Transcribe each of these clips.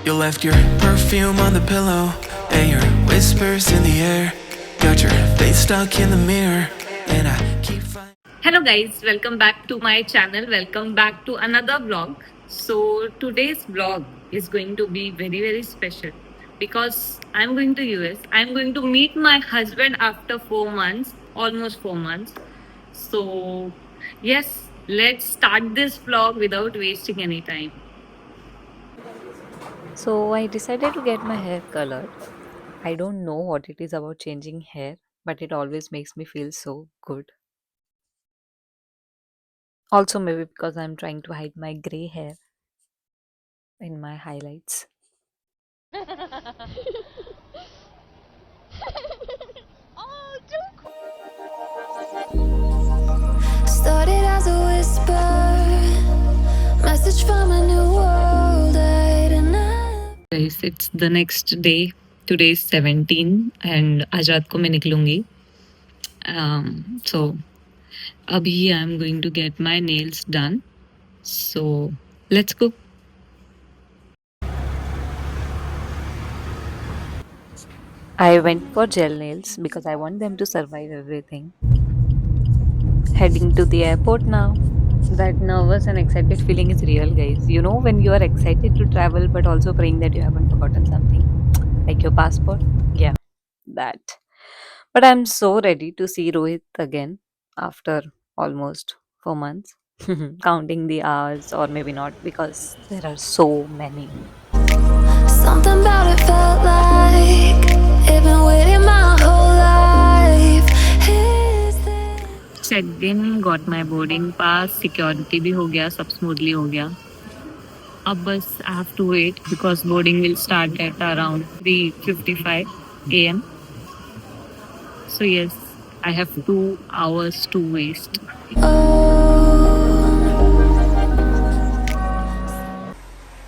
You left your perfume on the pillow and your whispers in the air. Got your face stuck in the mirror and I keep finding. Hello guys, welcome back to my channel. Welcome back to another vlog. So today's vlog is going to be very special because I'm going to US. I'm going to meet my husband after 4 months, almost 4 months. So yes, let's start this vlog without wasting any time. So I decided to get my hair colored. I don't know what it is about changing hair, but it always makes me feel so good. Also, maybe because I'm trying to hide my gray hair in my highlights. Started as a whisper, message from a new world. Guys, it's the next day. Today is 17 and आज रात को मैं निकलूंगी. So abhi I'm going to get my nails done. So let's go. I went for gel nails because I want them to survive everything. Heading to the airport now. That nervous and excited feeling is real, guys. You know, when you are excited to travel but also praying that you haven't forgotten something, like your passport? Yeah, that. But I'm so ready to see Rohit again after almost 4 months. Counting the hours, or maybe not, because there are so many. Something about it felt like it been waiting my whole life. Is this Checked in, got my boarding pass, security भी हो गया, सब smoothly हो गया. अब बस I have to wait because boarding will start at around 3:55 a.m. So yes, I have 2 hours to waste.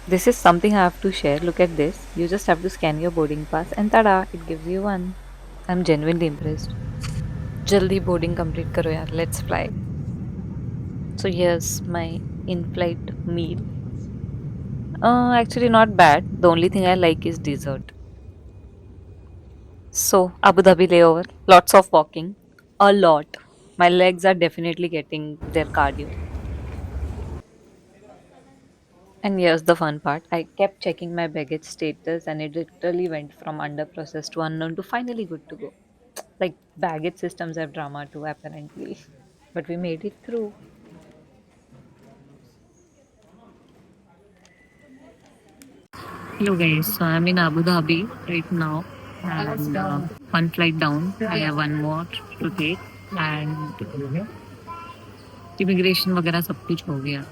This is something I have to share. Look at this. You just have to scan your boarding pass, and tada, it gives you one. I'm genuinely impressed. Jaldi boarding complete karo yaar. Let's fly. So here's my in-flight meal. Actually not bad. The only thing I like is dessert. So, Abu Dhabi layover, lots of walking, a lot. My legs are definitely getting their cardio. And here's the fun part, I kept checking my baggage status and it literally went from under process to unknown to finally good to go. Like, baggage systems have drama too, apparently. But we made it through. Hello guys, so I'm in Abu Dhabi right now and one flight down. I have one more to take and immigration वगैरह सब कुछ हो गया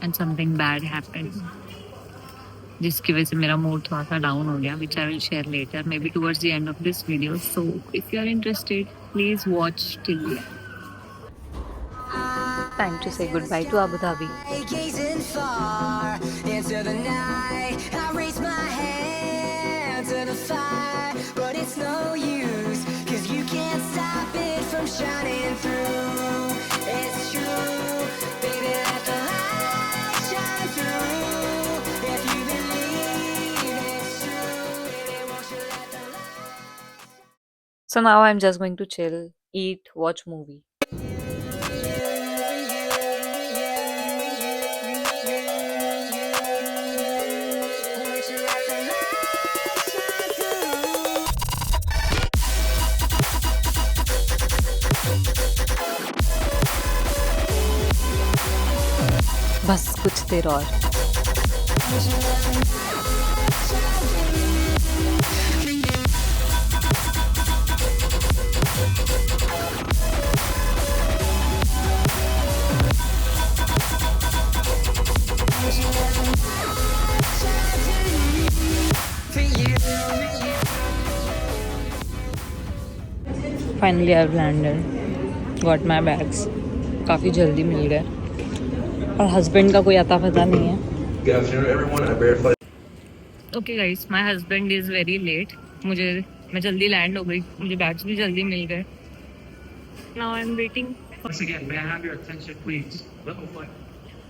and something bad happened जिसकी वजह से मेरा mood थोड़ा सा डाउन हो गया which I will share later maybe towards the end of this video. So if you are interested, please watch till the end. Time to say goodbye to Abu Dhabi. gazing far into the night? I raise my hand to the fire, but it's no use, 'cause you can't stop it from shining through. It's true, baby, let the light shine through. If you believe it's true, baby, won't you let the light. So now I'm just going to chill, eat, watch movie. बस कुछ देर और. Finally I've landed. Got my bags. काफ़ी जल्दी मिल गए. और husband का कोई अता पता नहीं है. Good afternoon, everyone. I verified. Okay guys, my husband is very late. मैं जल्दी लैंड हो गई, मुझे बैग्स भी जल्दी मिल गए. Now I'm waiting. Once again, may I have your attention, please? Level flight.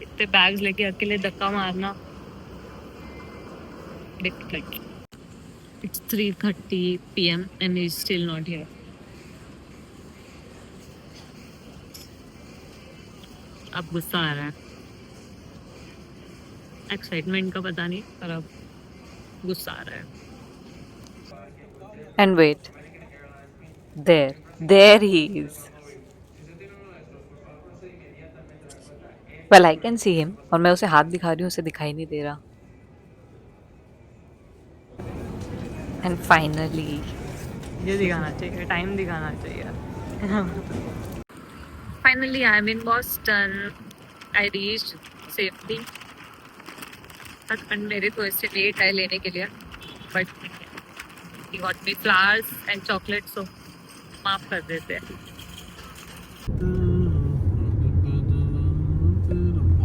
इतने बैग्स लेके अकेले धक्का मारना. Like it's 3:30 p.m. and he's still not here. अब गुस्सा आ रहा है. एक्साइटमेंट का पता नहीं पर अब गुस्सा आ रहा है. And wait, there he is. Well, I can see him. और मैं उसे हाथ दिखा रही हूँ, उसे दिखाई नहीं दे रहा. And finally, ये दिखाना चाहिए, टाइम दिखाना चाहिए. Finally, I'm in Boston. I reached safely. Husband मेरे थोड़े से लेट आए लेने के लिए, but he got me flowers and chocolate, so माफ कर देते हैं.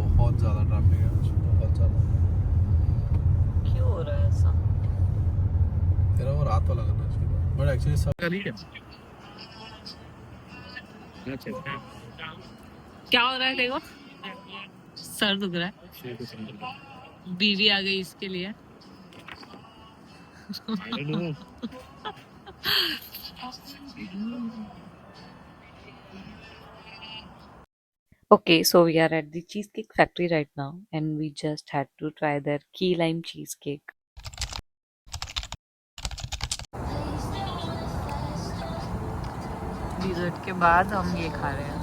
बहुत ज़्यादा ट्रैफिक है आज, बहुत ज़्यादा. क्यों हो रहा है ऐसा? तेरा वो रात वाला करना चाहिए, बट एक्चुअली सब क्या हो रहा है देखो, सर दुख रहा है. बीवी आ गई इसके लिए. Okay, so we are at the cheesecake factory right now, and we just had to try their key lime cheesecake. Dessert के बाद हम ये खा रहे हैं.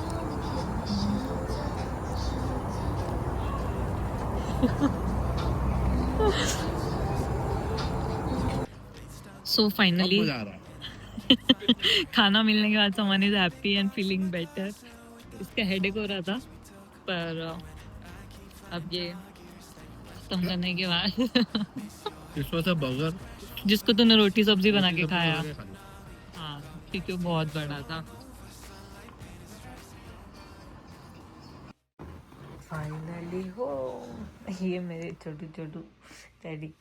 So finally, खाना मिलने के बाद someone is happy and feeling better. इसका हेडेक हो रहा था, पर अब ये खत्म करने के बाद इसमें से बर्गर जिसको तूने रोटी सब्जी बना के खाया, हाँ क्योंकि वो बहुत बड़ा था. फाइनली हो, ये मेरे छोटू छोटू daddy.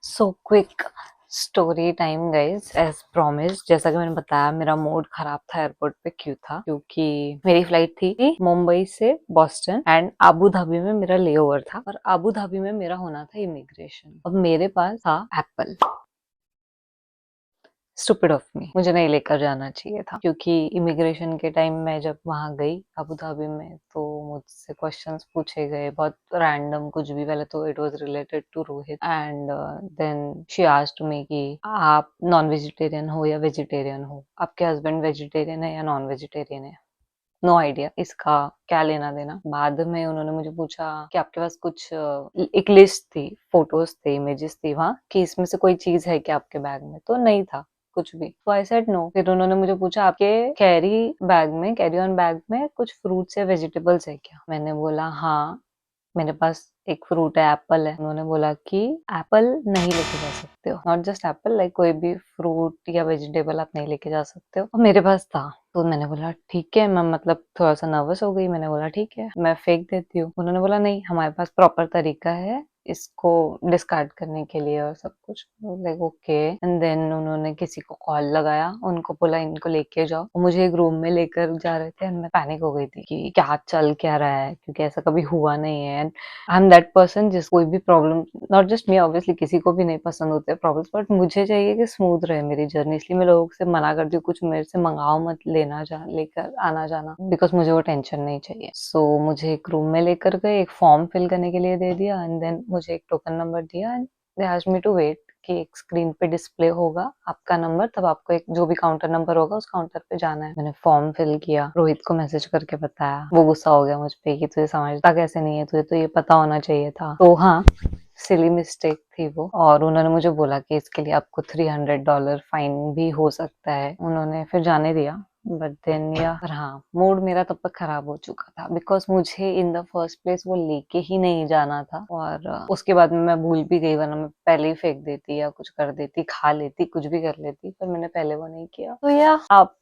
So quick story time guys, as promise. जैसा कि मैंने बताया, मेरा मूड खराब था एयरपोर्ट पे. क्यों था? क्योंकि मेरी फ्लाइट थी मुंबई से बॉस्टन एंड आबू धाबी में मेरा लेओवर था, और आबू धाबी में मेरा होना था इमिग्रेशन. अब मेरे पास था एप्पल. स्टूपिड ऑफ मी, मुझे नहीं लेकर जाना चाहिए था, क्योंकि इमिग्रेशन के टाइम मैं जब वहां गई अबू धाबी में, तो मुझसे क्वेश्चंस पूछे गए बहुत रैंडम कुछ भी. पहले तो it was related to Rohit, and then she asked me कि आप नॉन वेजिटेरियन हो या वेजिटेरियन हो, आपके हस्बैंड वेजिटेरियन है या नॉन वेजिटेरियन है. नो आइडिया इसका क्या लेना देना. बाद में उन्होंने मुझे पूछा कि आपके पास कुछ एक लिस्ट थी, फोटोज थे, इमेजेस थी वहां, कि इसमें से कोई चीज है क्या आपके बैग में. तो नहीं था कुछ भी. तो आई सेड नो. फिर उन्होंने मुझे पूछा आपके कैरी ऑन बैग में कुछ फ्रूट्स या वेजिटेबल्स है क्या. मैंने बोला हाँ, मेरे पास एक फ्रूट है, एप्पल है. उन्होंने बोला कि एप्पल नहीं लेके जा सकते हो, नॉट जस्ट एप्पल, लाइक कोई भी फ्रूट या वेजिटेबल आप नहीं लेके जा सकते हो. और मेरे पास था. तो मैंने बोला ठीक है. मैं मतलब थोड़ा सा नर्वस हो गई. मैंने बोला ठीक है, मैं फेंक देती हूँ. उन्होंने बोला नहीं, हमारे पास प्रॉपर तरीका है इसको डिस्कार्ड करने के लिए और सब कुछ. Like okay. एंड देन उन्होंने किसी को कॉल लगाया, उनको बोला इनको लेके जाओ. और मुझे एक रूम में लेकर जा रहे थे, एंड मैं पैनिक हो गई थी कि क्या चल क्या रहा है, क्योंकि ऐसा कभी हुआ नहीं है. And I am that person जिस कोई भी problem, not just me obviously, किसी को भी नहीं पसंद होते प्रॉब्लम्स, बट मुझे चाहिए कि स्मूथ रहे मेरी जर्नी. इसलिए मैं लोगों से मना करती हूँ, कुछ मेरे से मंगाओ मत, लेकर आना जाना, बिकॉज मुझे वो टेंशन नहीं चाहिए. सो मुझे एक रूम में लेकर गए, एक फॉर्म फिल करने के लिए दे दिया, एंड देन मुझे एक टोकन नंबर दिया, and they asked me to wait कि एक स्क्रीन पे डिस्प्ले होगा आपका नंबर, तब आपको एक जो भी काउंटर नंबर होगा उस काउंटर पे जाना है. मैंने फॉर्म फिल किया, रोहित को मैसेज करके बताया. वो गुस्सा हो गया मुझ पे कि तुझे समझता कैसे नहीं है, तुझे तो ये पता होना चाहिए था. तो हाँ, सिली मिस्टेक थी वो. और उन्होंने मुझे बोला कि इसके लिए आपको $300 फाइन भी हो सकता है. उन्होंने फिर जाने दिया. बट देन पर हाँ, मूड मेरा तब तक खराब हो चुका था, बिकॉज मुझे इन द फर्स्ट प्लेस वो लेके ही नहीं जाना था. और उसके बाद में मैं भूल भी गई, वरना मैं पहले ही फेंक देती या कुछ कर देती, खा लेती, कुछ भी कर लेती, पर मैंने पहले वो नहीं किया. तो या आप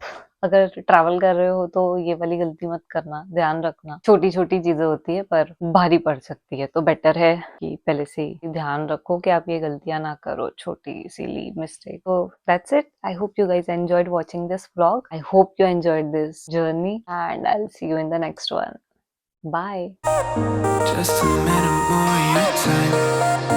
अगर ट्रैवल कर रहे हो तो ये वाली गलती मत करना. ध्यान रखना, छोटी छोटी चीजें होती है पर भारी पड़ सकती है. तो बेटर है कि पहले से ही ध्यान रखो कि आप ये गलतियां ना करो, छोटी सिली मिस्टेक. तो that's it. I hope you guys enjoyed watching this vlog. I hope you enjoyed this journey, and I'll see you in the next one. Bye. just a minute more of your time.